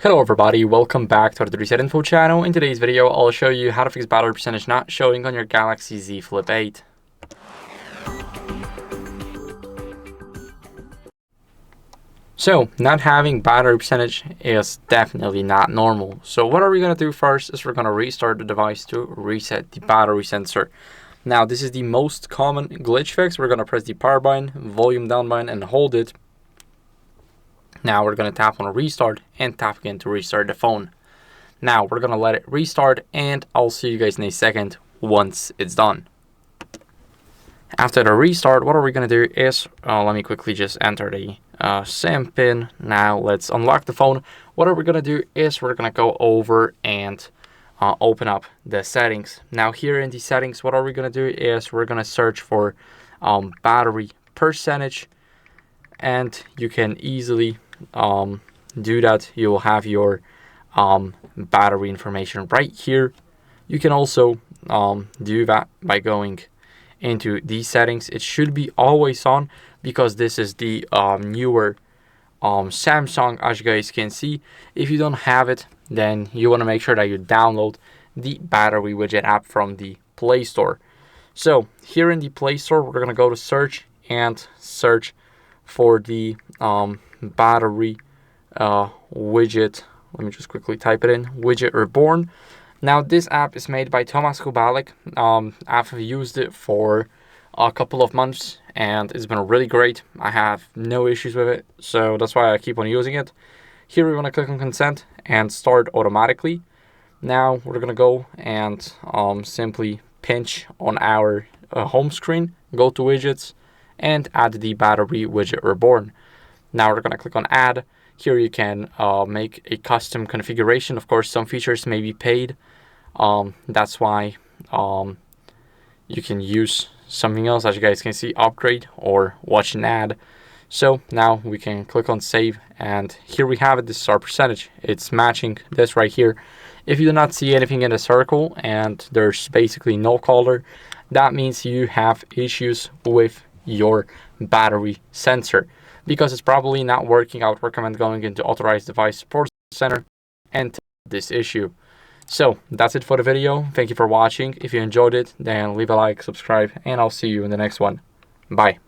Hello everybody, welcome back to our HardReset.Info channel. In today's video, I'll show you how to fix battery percentage not showing on your Galaxy Z Flip 8. So, not having battery percentage is definitely not normal. So what are we going to do first is we're going to restart the device to reset the battery sensor. Now this is the most common glitch fix. We're going to press the power button, volume down button and hold it. Now we're going to tap on restart and tap again to restart the phone. Now we're going to let it restart and I'll see you guys in a second once it's done. After the restart, what are we going to do is, let me quickly just enter the SIM pin. Now let's unlock the phone. What are we going to do is we're going to go over and open up the settings. Now here in the settings, what are we going to do is we're going to search for battery percentage, and you can easily do that. You will have your battery information right here. You can also do that by going into these settings. It should be always on because this is the newer Samsung, as you guys can see. If you don't have it, then you want to make sure that you download the Battery Widget app from the Play Store. So here in the Play Store, we're going to go to search and search for the Battery Widget. Let me just quickly type it in, Widget Reborn. Now this app is made by Thomas Kubalik. I've used it for a couple of months and it's been really great. I have no issues with it, so that's why I keep on using it. Here we want to click on consent and start automatically. Now we're gonna go and simply pinch on our home screen, go to widgets and add the Battery Widget Reborn. Now we're gonna click on add. Here you can make a custom configuration. Of course, some features may be paid. That's why you can use something else, as you guys can see, upgrade or watch an ad. So now we can click on save, and here we have it. This is our percentage. It's matching this right here. If you do not see anything in the circle and there's basically no color, that means you have issues with your battery sensor, because it's probably not working. I would recommend going into authorized device support center and this issue. So that's it for the video. Thank you for watching. If you enjoyed it, then leave a like, subscribe, and I'll see you in the next one. Bye.